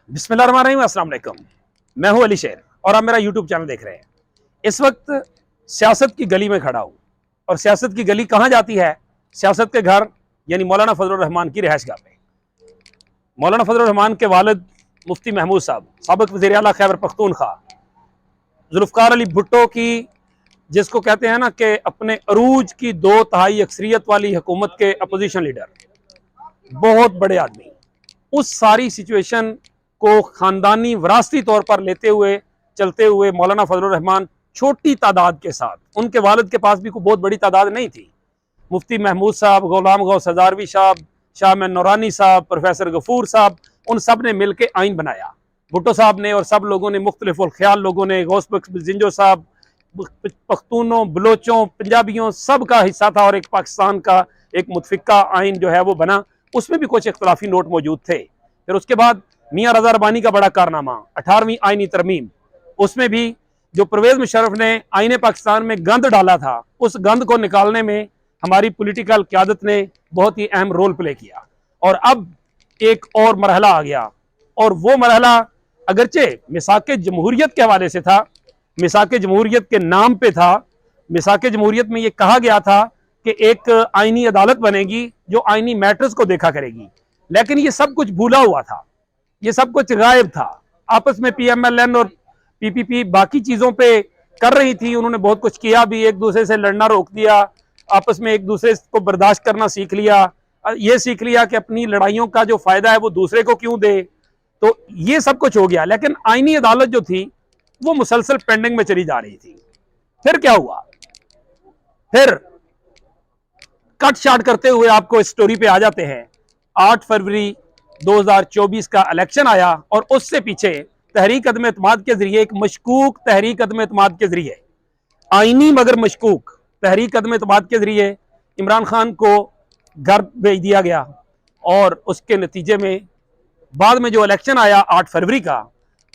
बिस्मिल्लाहिर्रहमानिर्रहीम, अस्सलाम वालेकुम। मैं हूं अली शेर और आप मेरा यूट्यूब चैनल देख रहे हैं। इस वक्त सियासत की गली में खड़ा हूं और सियासत की गली कहां जाती है? सियासत के घर यानी मौलाना फजलुर रहमान की रिहाइशगाह पे। मौलाना फजलुर रहमान के वालिद मुफ्ती महमूद साहब, साबिक वज़ीर आला खैबर पख्तूनख्वा, जुल्फ़िकार अली भुट्टो की, जिसको कहते हैं ना कि अपने अरूज की 2/3 अक्सरियत वाली हुकूमत के अपोजिशन लीडर, बहुत बड़े आदमी, उस सारी सिचुएशन को खानदानी विरासती तौर पर लेते हुए चलते हुए मौलाना फजलुर रहमान छोटी तादाद के साथ, उनके वालिद के पास भी कोई बहुत बड़ी तादाद नहीं थी, मुफ्ती महमूद साहब, गुलाम गौस हज़ारवी साहब, शाह में नूरानी साहब, प्रोफेसर गफूर साहब, उन सब ने मिलकर आइन बनाया। भुट्टो साहब ने और सब लोगों ने, मुख्तलिफ ख्याल लोगों ने, गौस बख्श जिंजो साहब, पख्तूनों, बलोचों, पंजाबियों, सब का हिस्सा था और एक पाकिस्तान का एक मुतफिका आइन जो है वो बना। उसमें भी कुछ इख्तलाफी नोट मौजूद थे। फिर उसके बाद मियाँ रज़ा रबानी का बड़ा कारनामा, 18वीं आइनी तरमीम, उसमें भी जो परवेज़ मुशर्रफ ने आईने पाकिस्तान में गंद डाला था, उस गंद को निकालने में हमारी पॉलिटिकल क़यादत ने बहुत ही अहम रोल प्ले किया। और अब एक और मरहला आ गया, और वो मरहला अगरचे मिसाक़े जमहूरियत के हवाले से था, मिसाक़े जमहूरियत के नाम पे था। मिसाक़े जमहूरियत में ये कहा गया था कि एक आइनी अदालत बनेगी जो आइनी मैटर्स को देखा करेगी, लेकिन ये सब कुछ भूला हुआ था, ये सब कुछ गायब था। आपस में PMLN और PPP बाकी चीज़ों पे कर रही थी, उन्होंने बहुत कुछ किया भी, एक दूसरे से लड़ना रोक दिया, आपस में एक दूसरे को बर्दाश्त करना सीख लिया, ये सीख लिया कि अपनी लड़ाइयों का जो फ़ायदा है वो दूसरे को क्यों दे, तो ये सब कुछ हो गया। लेकिन आइनी अदालत जो थी वो मुसलसल पेंडिंग में चली जा रही थी। फिर क्या हुआ? फिर कट शार्ट करते हुए आपको इस स्टोरी पे आ जाते हैं। 8 फरवरी 2024 का इलेक्शन आया और उससे पीछे तहरीक अदम एतमाद के जरिए, एक मशकूक तहरीक अदम एतमाद के जरिए, आईनी मगर मशकूक तहरीक अदम एतमाद के जरिए इमरान खान को घर भेज दिया गया। और उसके नतीजे में बाद में जो इलेक्शन आया 8 फरवरी का,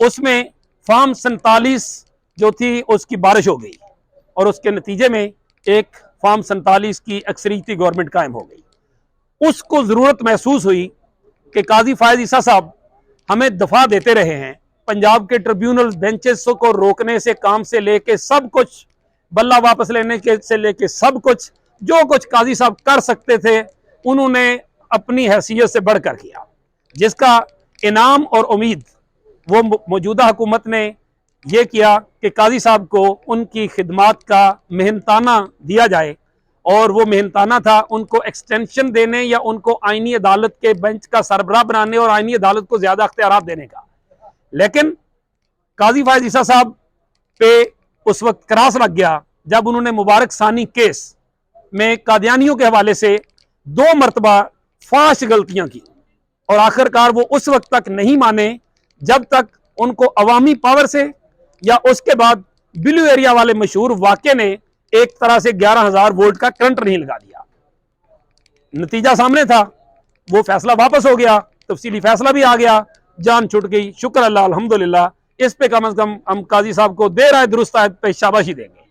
उसमें फार्म 47 जो थी उसकी बारिश हो गई और उसके नतीजे में एक फार्म 47 की अक्सरियती गवर्नमेंट कायम हो गई। उसको ज़रूरत महसूस हुई कि काजी फायज ईसा साहब हमें दफा देते रहे हैं, पंजाब के ट्रिब्यूनल बेंचेस को रोकने से काम से लेके सब कुछ, बल्ला वापस लेने के से लेके सब कुछ, जो कुछ काजी साहब कर सकते थे उन्होंने अपनी हैसियत से बढ़कर किया, जिसका इनाम और उम्मीद वो मौजूदा हुकूमत ने यह किया कि काजी साहब को उनकी खिदमात का मेहनताना दिया जाए। और वो मेहनताना था उनको एक्सटेंशन देने या उनको आईनी अदालत के बेंच का सरबराह बनाने और आईनी अदालत को ज्यादा अख्तियारात देने का। लेकिन काजी फायज ईसा साहब पे उस वक्त क्रास लग गया जब उन्होंने मुबारक सानी केस में कादियानियों के हवाले से 2 मरतबा फाश गलतियां की, और आखिरकार वो उस वक्त तक नहीं माने जब तक उनको अवामी पावर से या उसके बाद ब्लू एरिया वाले मशहूर वाक़े ने एक तरह से 11,000 वोल्ट का करंट नहीं लगा दिया। नतीजा सामने था, वो फैसला वापस हो गया, तफसीली फैसला भी आ गया, जान छुट गई। शुक्र अल्लाह, अल्हम्दुलिल्लाह, इस पे कम से कम हम काजी साहब को देर आए दुरुस्त आए पे शाबाशी देंगे।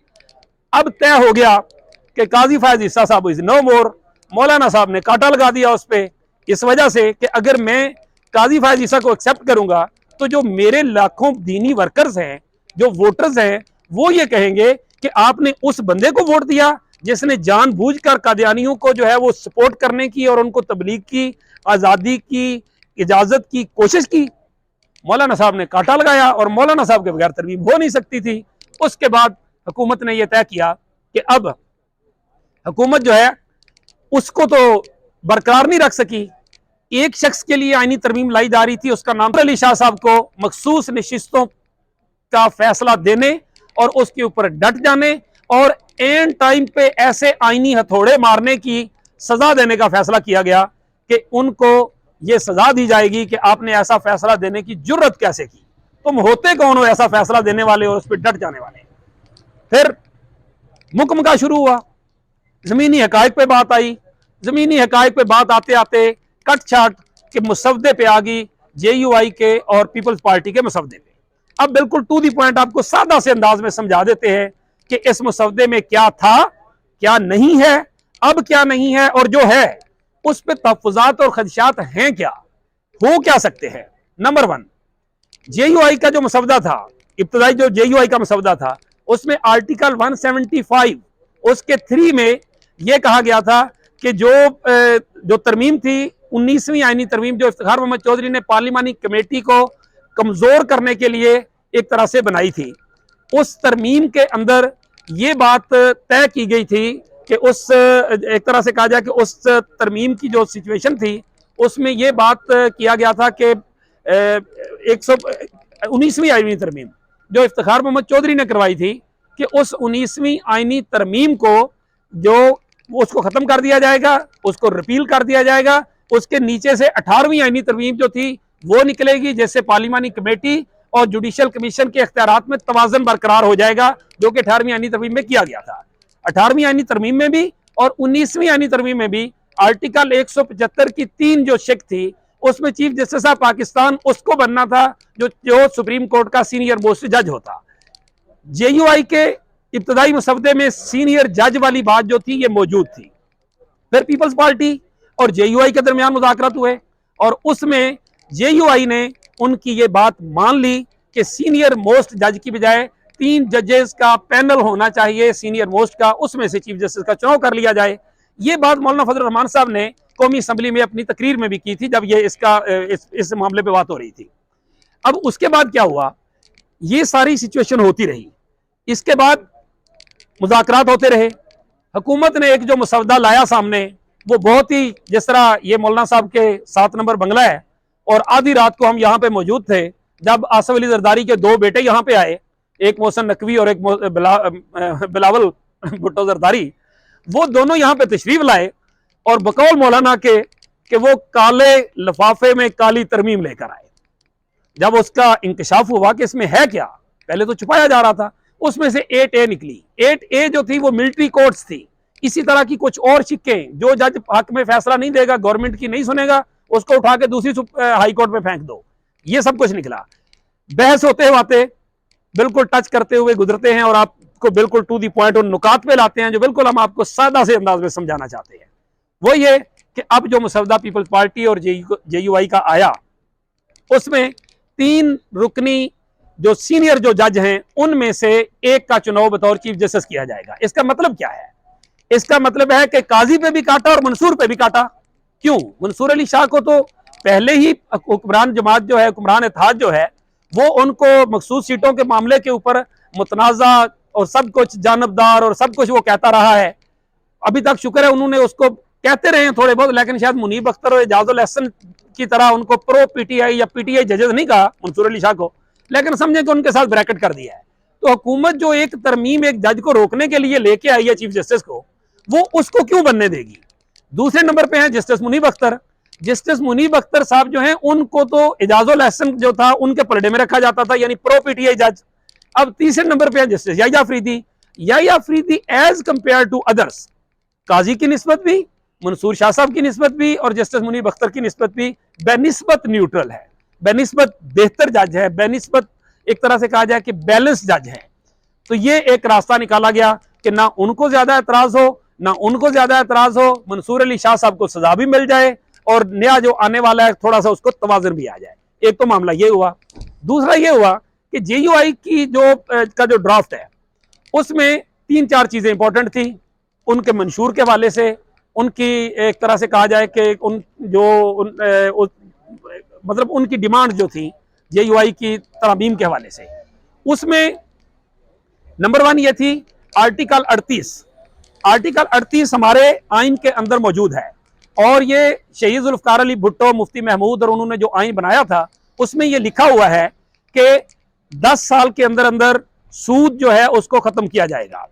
अब तय हो गया कि काजी फायज ईसा साहब इज नो मोर। मौलाना साहब ने कांटा लगा दिया उस पर, इस वजह से कि अगर मैं काजी फायज ईसा को एक्सेप्ट करूंगा तो जो मेरे लाखों दीनी वर्कर्स हैं, जो वोटर्स हैं, वो ये कहेंगे कि आपने उस बंदे को वोट दिया जिसने जानबूझकर कादियानियों को जो है वो सपोर्ट करने की और उनको तबलीग की, आज़ादी की इजाजत की कोशिश की। मौलाना साहब ने कांटा लगाया और मौलाना साहब के बगैर तरमीम हो नहीं सकती थी। उसके बाद हुकूमत ने यह तय किया कि अब हुकूमत जो है उसको तो बरकरार नहीं रख सकी। एक शख्स के लिए आईनी तरमीम लाई जा रही थी, उसका नाम अली शाह साहब को मखसूस नशिस्तों का फैसला देने और उसके ऊपर डट जाने और एंड टाइम पे ऐसे आईनी हथौड़े मारने की सजा देने का फैसला किया गया कि उनको यह सजा दी जाएगी कि आपने ऐसा फैसला देने की जुर्रत कैसे की, तुम होते कौन हो ऐसा फैसला देने वाले और उस पर डट जाने वाले। फिर मुकमका शुरू हुआ, जमीनी हकायक पे बात आई, जमीनी हकायक पे बात आते आते कट छाट के मुसवदे पे आ गई, JUI के और पीपल्स पार्टी के मुसवदे पे। अब बिल्कुल टू दी पॉइंट आपको सादा से अंदाज में समझा देते हैं कि इस मुसवदे में क्या था, क्या नहीं है, अब क्या नहीं है, और जो है उस पर तहफ़्फ़ुज़ात और खदशात हैं क्या, हो क्या सकते हैं। नंबर 1, JUI का जो मसवदा था, इब्तदाई जो JUI का मसवदा था, उसमें आर्टिकल 175 उसके 3 में यह कहा गया था कि जो तरमीम थी 19वीं आईनी तरमीम, जो इफ्तिखार मोहम्मद चौधरी ने पार्लिमानी कमेटी को कमजोर करने के लिए एक तरह से बनाई थी, उस तरमीम के अंदर ये बात तय की गई थी कि उस एक तरह से कहा जाए कि उस तरमीम की जो सिचुएशन थी उसमें यह बात किया गया था कि 19वीं आईनी तरमीम जो इफ्तिखार मोहम्मद चौधरी ने करवाई थी कि उस 19वीं आईनी तरमीम को जो उसको खत्म कर दिया जाएगा, उसको रिपील कर दिया जाएगा। उसके नीचे से 18वीं आईनी तरमीम जो थी वो निकलेगी, जैसे पार्लिमानी कमेटी और जुडिशल कमीशन के इख्तियारात में तवाज़ुन बरकरार हो जाएगा, जो कि 18वीं आईनी तरमीम में किया गया था। 18वीं आईनी तरमीम में भी और 19वीं आईनी तरमीम में भी आर्टिकल 175 की 3 जो शिक थी उसमें चीफ जस्टिस ऑफ पाकिस्तान उसको बनना था जो सुप्रीम कोर्ट का सीनियर मोस्ट जज होता। JUI के इब्तदाई मसवदे में सीनियर जज वाली बात जो थी ये मौजूद थी। फिर पीपल्स पार्टी और JUI के दरमियान मुज़ाकरात हुए और उसमें JUI ने उनकी ये बात मान ली कि सीनियर मोस्ट जज की बजाय 3 जजेस का पैनल होना चाहिए सीनियर मोस्ट का, उसमें से चीफ जस्टिस का चुनाव कर लिया जाए। ये बात मौलाना फजल रहमान साहब ने कौमी असम्बली में अपनी तकरीर में भी की थी जब ये इस मामले पे बात हो रही थी। अब उसके बाद क्या हुआ, ये सारी सिचुएशन होती रही, इसके बाद मुज़ाकरात होते रहे। हुकूमत ने एक जो मसवदा लाया सामने वो बहुत ही, जिस तरह ये मौलाना साहब के 7 नंबर बंगला है और आधी रात को हम यहाँ पे मौजूद थे जब आसिफ अली जरदारी के 2 बेटे यहाँ पे आए, एक मोहसन नकवी और एक बिलावल भुट्टो जरदारी, वो दोनों यहाँ पे तशरीफ लाए और बकौल मौलाना के कि वो काले लिफाफे में काली तरमीम लेकर आए। जब उसका इंकशाफ हुआ कि इसमें है क्या, पहले तो छुपाया जा रहा था, उसमें से 8A निकली। 8A जो थी वो मिलिट्री कोर्ट्स थी। इसी तरह की कुछ और शिक्कें, जो जज हक में फैसला नहीं देगा, गवर्नमेंट की नहीं सुनेगा, उसको उठा के दूसरी हाई कोर्ट में फेंक दो, ये सब कुछ निकला। बहस होते हुए बिल्कुल टच करते हुए गुजरते हैं और आपको बिल्कुल टू दी पॉइंट और नुकात पे लाते हैं जो बिल्कुल हम आपको सादा से अंदाज में समझाना चाहते हैं। वो ये कि अब जो मसवदा पीपल्स पार्टी और JUI का आया उसमें 3 रुकनी जो सीनियर जो जज हैं उनमें से एक का चुनाव बतौर चीफ जस्टिस किया जाएगा। इसका मतलब क्या है? इसका मतलब है कि काजी पे भी काटा और मंसूर पे भी काटा। क्यों? मंसूर अली शाह को तो पहले ही हुक्मरान जमात जो है, हुक्मरान इत्तेहाद जो है, वो उनको मखसूस सीटों के मामले के ऊपर मुतनाज़ा और सब कुछ जानबदार और सब कुछ वो कहता रहा है। अभी तक शुक्र है उन्होंने उसको कहते रहे हैं थोड़े बहुत, लेकिन शायद मुनीब अख्तर और एजाजुल हसन की तरह उनको प्रो PTI या PTI जजेस नहीं कहा मंसूर अली शाह को, लेकिन समझे कि उनके साथ ब्रैकेट कर दिया है। तो हुकूमत जो एक तरमीम एक जज को रोकने के लिए लेके आई है चीफ जस्टिस को, वो उसको क्यों बनने देगी? दूसरे नंबर पे है जस्टिस मुनीब अख्तर। जस्टिस मुनीब अख्तर साहब जो हैं उनको तो एजाजुल हसन जो था उनके पर्दे में रखा जाता था, यानी प्रो PTI जज। अब तीसरे नंबर पे है justice Yahya Afridi. Yahya Afridi as compared to others, Qazi की निस्बत भी, मंसूर शाह साहब की निस्बत भी और जस्टिस मुनीब अख्तर की निस्बत भी बेनिस्बत न्यूट्रल है, बेनिस्बत बेहतर जज है, बेनिस्बत एक तरह से कहा जाए कि बैलेंस जज है। तो ये एक रास्ता निकाला गया कि ना उनको ज्यादा एतराज हो ना उनको ज्यादा एतराज हो, मंसूर अली शाह साहब को सजा भी मिल जाए और नया जो आने वाला है थोड़ा सा उसको तवाज़ुन भी आ जाए। एक तो मामला ये हुआ। दूसरा ये हुआ कि JUI की जो ड्राफ्ट है उसमें 3-4 चीजें इंपॉर्टेंट थी। उनके मंशूर के हवाले से, उनकी एक तरह से कहा जाए कि मतलब उनकी डिमांड जो थी JUI की तरमीम के हवाले से, उसमें नंबर 1 ये थी आर्टिकल 38। आर्टिकल 38 हमारे आइन के अंदर मौजूद है और ये शहीद जुल्फकार अली भुट्टो, मुफ्ती महमूद और उन्होंने जो आइन बनाया था उसमें ये लिखा हुआ है कि 10 साल के अंदर अंदर सूद जो है उसको खत्म किया जाएगा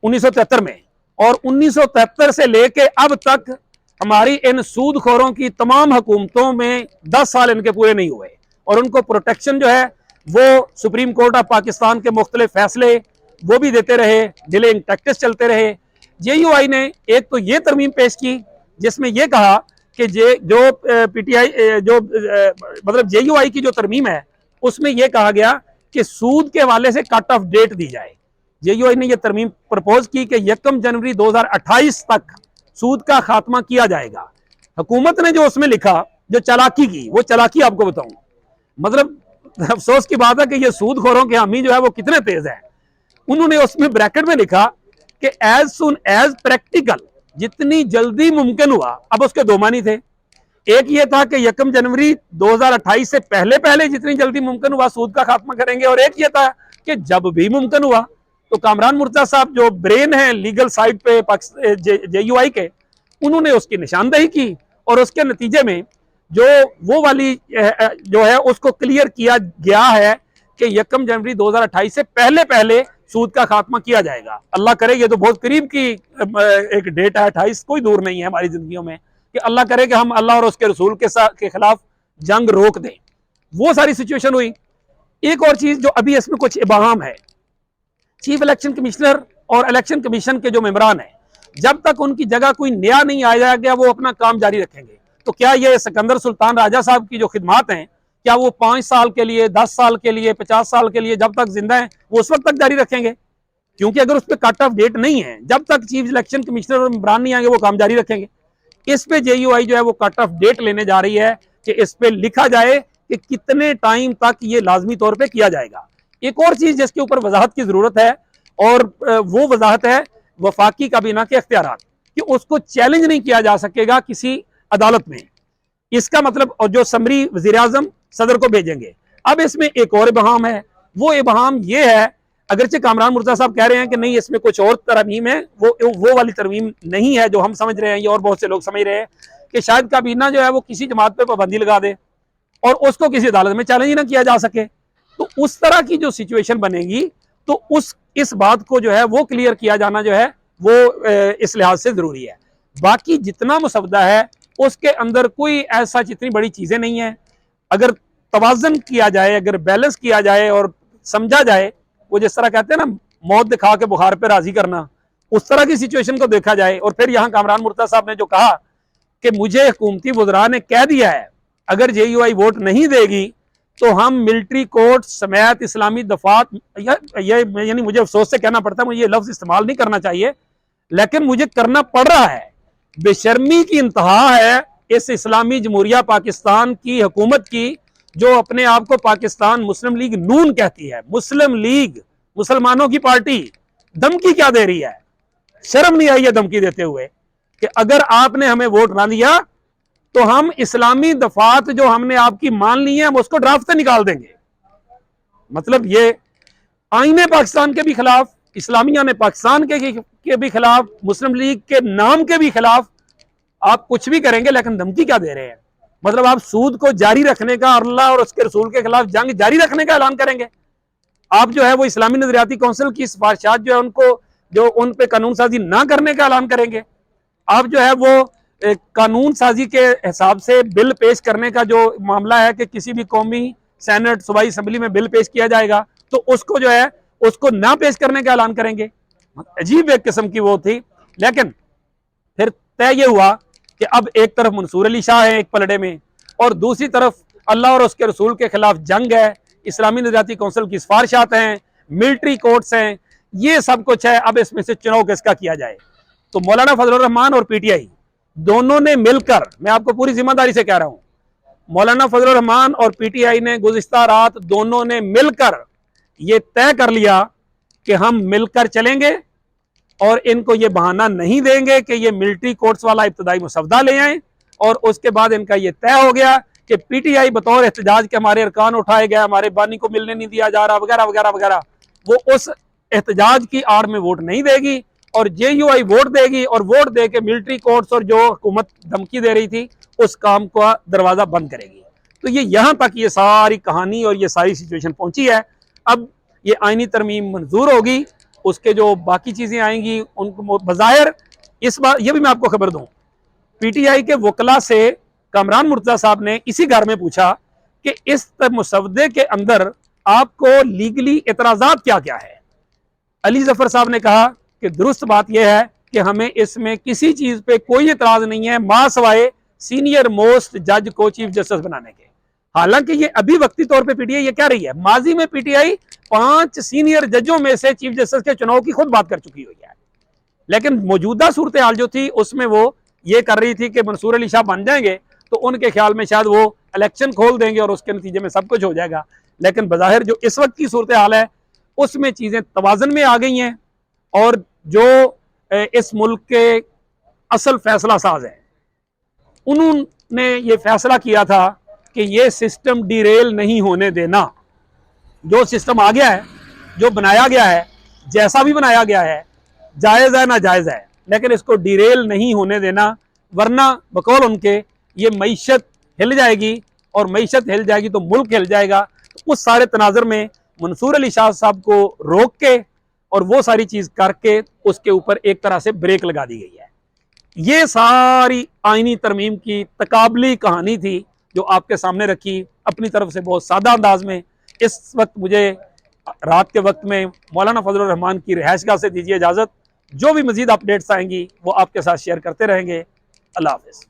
1973 में। और 1973 से लेके अब तक हमारी इन सूदखोरों की तमाम हुकूमतों में 10 साल इनके पूरे नहीं हुए और उनको प्रोटेक्शन जो है वो सुप्रीम कोर्ट ऑफ पाकिस्तान के मुख्तलिफ फैसले वो भी देते रहे, डिलेइंग टैक्टिक्स चलते रहे। JUI ने एक तो ये तरमीम पेश की जिसमें यह कहा कि मतलब JUI की जो तरमीम है उसमें यह कहा गया कि सूद के हवाले से कट ऑफ डेट दी जाए। JUI ने यह तरमीम प्रपोज की कि 1 जनवरी 2028 तक सूद का खात्मा किया जाएगा। हुकूमत ने जो उसमें लिखा, जो चालाकी की, वो चालाकी आपको बताऊं, मतलब अफसोस की बात है कि ये सूदखोरों के हामी जो है वो कितने तेज है। उन्होंने उसमें ब्रैकेट में लिखा कि एज सुन एज प्रैक्टिकल, जितनी जल्दी मुमकिन हुआ। अब उसके दो मानी थे, एक ये था कि 1 जनवरी 2028 से पहले पहले जितनी जल्दी मुमकिन हुआ सूद का खात्मा करेंगे, और एक ये था कि जब भी मुमकिन हुआ। तो कामरान मुर्तजा साहब जो ब्रेन है लीगल साइड पे JUI के, उन्होंने उसकी निशानदेही की और उसके नतीजे में जो वो वाली जो है उसको क्लियर किया गया है कि 1 जनवरी 2028 से पहले पहले सूद का खात्मा किया जाएगा। अल्लाह करे, ये तो बहुत करीब की एक डेट है, 28 कोई दूर नहीं है हमारी जिंदगियों में, कि अल्लाह करे कि हम अल्लाह और उसके रसूल के खिलाफ जंग रोक दें। वो सारी सिचुएशन हुई। एक और चीज जो अभी इसमें कुछ इबाहम है, चीफ इलेक्शन कमिश्नर और इलेक्शन कमीशन के जो मेंबरान हैं, जब तक उनकी जगह कोई नया नहीं आया गया वो अपना काम जारी रखेंगे। तो क्या ये सिकंदर सुल्तान राजा साहब की जो खिदमात हैं, क्या वो 5 साल के लिए, 10 साल के लिए, 50 साल के लिए, जब तक जिंदा है वो उस वक्त तक जारी रखेंगे? क्योंकि अगर उस पर कट ऑफ डेट नहीं है, जब तक चीफ इलेक्शन कमिश्नर और मेंबरान नहीं आएंगे वो काम जारी रखेंगे। इस पे JUI जो है वो कट ऑफ डेट लेने जा रही है कि इस पे लिखा जाए कि कितने टाइम तक ये लाजमी तौर पे किया जाएगा। एक और चीज जिसके ऊपर वजाहत की जरूरत है, और वो वजाहत है वफाकी काबीना के इख्तियारात, कि उसको चैलेंज नहीं किया जा सकेगा किसी अदालत में। इसका मतलब, और जो समरी वजीर आजम सदर को भेजेंगे। अब इसमें एक और इबहाम है, वो इबहाम ये है, अगरचे कामरान मुर्तजा साहब कह रहे हैं कि नहीं इसमें कुछ और तरमीम है, वो वाली तरमीम नहीं है जो हम समझ रहे हैं, ये और बहुत से लोग समझ रहे हैं कि शायद काबीना जो है वो किसी जमात पे पाबंदी लगा दे और उसको किसी अदालत में चैलेंज ना किया जा सके। तो उस तरह की जो सिचुएशन बनेगी, तो इस बात को जो है वो क्लियर किया जाना जो है वो इस लिहाज से जरूरी है। बाकी जितना मुसवदा है उसके अंदर कोई ऐसा जितनी बड़ी चीजें नहीं है। अगर तवाजन किया जाए, अगर बैलेंस किया जाए और समझा जाए, वो जिस तरह कहते हैं ना मौत दिखा के बुखार पे राजी करना, उस तरह की सिचुएशन को देखा जाए। और फिर यहाँ कामरान मुर्तजा साहब ने जो कहा कि मुझे हुकूमती वज़रा ने कह दिया है अगर JUI वोट नहीं देगी तो हम मिलिट्री कोर्ट समेत इस्लामी दफात, यानी मुझे अफसोस से कहना पड़ता है, मुझे ये लफ्ज इस्तेमाल नहीं करना चाहिए, लेकिन मुझे करना पड़ रहा है। बेशर्मी की इंतहा है इस इस्लामी जमहूरिया पाकिस्तान की हुकूमत की, जो अपने आप को पाकिस्तान मुस्लिम लीग नून कहती है। मुस्लिम लीग मुसलमानों की पार्टी धमकी क्या दे रही है? शर्म नहीं आई है धमकी देते हुए कि अगर आपने हमें वोट ना दिया तो हम इस्लामी दफात जो हमने आपकी मान ली है हम उसको ड्राफ्ट से निकाल देंगे। मतलब ये आईने पाकिस्तान के भी खिलाफ, इस्लामिया ने पाकिस्तान के भी खिलाफ, मुस्लिम लीग के नाम के भी खिलाफ आप कुछ भी करेंगे, लेकिन धमकी क्या दे रहे हैं? मतलब आप सूद को जारी रखने का, अल्लाह और उसके रसूल के खिलाफ जंग जारी रखने का ऐलान करेंगे। आप जो है वो इस्लामी नजरियाती कौंसिल की सिफारिशात जो है उनको, जो उन पे कानून साजी ना करने का ऐलान करेंगे। आप जो है वो कानून साजी के हिसाब से बिल पेश करने का जो मामला है कि किसी भी कौमी सेनेट सूबाई असम्बली में बिल पेश किया जाएगा तो उसको जो है उसको ना पेश करने का ऐलान करेंगे। अजीब एक किस्म की वो थी। लेकिन फिर तय ये हुआ कि अब एक तरफ मंसूर अली शाह है एक पलड़े में, और दूसरी तरफ अल्लाह और उसके रसूल के खिलाफ जंग है, इस्लामी नजरियाती कौंसिल की सिफारिशात हैं, मिलिट्री कोर्ट्स हैं, ये सब कुछ है। अब इसमें से चुनाव किसका किया जाए? तो मौलाना फजलुर रहमान और PTI दोनों ने मिलकर, मैं आपको पूरी जिम्मेदारी से कह रहा हूं, मौलाना फजलुर रहमान और PTI ने गुज़िश्ता रात दोनों ने मिलकर ये तय कर लिया कि हम मिलकर चलेंगे और इनको ये बहाना नहीं देंगे कि ये मिलिट्री कोर्ट्स वाला इब्तदाई मुसवदा ले आए। और उसके बाद इनका ये तय हो गया कि PTI बतौर एहतजाज के हमारे अरकान उठाए गए, हमारे बानी को मिलने नहीं दिया जा रहा, वगैरह वगैरह वगैरह, वो उस एहतजाज की आड़ में वोट नहीं देगी और JUI वोट देगी, और वोट दे के मिलिट्री कोर्ट्स और जो हुकूमत धमकी दे रही थी उस काम का दरवाजा बंद करेगी। तो ये यहां तक ये सारी कहानी और ये सारी सिचुएशन पहुंची है। अब ये आईनी तरमीम मंजूर होगी, उसके जो बाकी चीजें आएंगी उनको बज़ाहिर, इस बार ये भी मैं आपको खबर दूं, PTI के वकला से कामरान मुर्तजा साहब ने इसी घर में पूछा कि इस मुसवदे के अंदर आपको लीगली एतराजात क्या क्या है। अली जफर साहब ने कहा कि दुरुस्त बात यह है कि हमें इसमें किसी चीज पे कोई एतराज नहीं है मां सवाए सीनियर मोस्ट जज को चीफ जस्टिस बनाने के। हालांकि ये अभी वक्ती तौर पे PTI ये कह रही है, माजी में PTI 5 सीनियर जजों में से चीफ जस्टिस के चुनाव की खुद बात कर चुकी हुई है, लेकिन मौजूदा सूरत हाल जो थी उसमें वो ये कर रही थी कि मंसूर अली शाह बन जाएंगे तो उनके ख्याल में शायद वो इलेक्शन खोल देंगे और उसके नतीजे में सब कुछ हो जाएगा। लेकिन बज़ाहिर जो इस वक्त की सूरत हाल है उसमें चीज़ें तवाज़न में आ गई हैं, और जो इस मुल्क के असल फैसला साज हैं उन्होंने ये फैसला किया था कि ये सिस्टम डिरेल नहीं होने देना। जो सिस्टम आ गया है, जो बनाया गया है, जैसा भी बनाया गया है, जायज़ है ना जायज़ है, लेकिन इसको डिरेल नहीं होने देना, वरना बकौल उनके ये मईशत हिल जाएगी, और मईशत हिल जाएगी तो मुल्क हिल जाएगा। तो उस सारे तनाज़र में मंसूर अली शाह साहब को रोक के और वो सारी चीज़ करके उसके ऊपर एक तरह से ब्रेक लगा दी गई है। ये सारी आईनी तरमीम की तकाबली कहानी थी जो आपके सामने रखी अपनी तरफ से बहुत सादा अंदाज में। इस वक्त मुझे रात के वक्त में मौलाना फजलुर रहमान की रिहाइशगाह से दीजिए इजाज़त। जो भी मजीद अपडेट्स आएंगी वो आपके साथ शेयर करते रहेंगे। अल्लाह हाफ़िज़।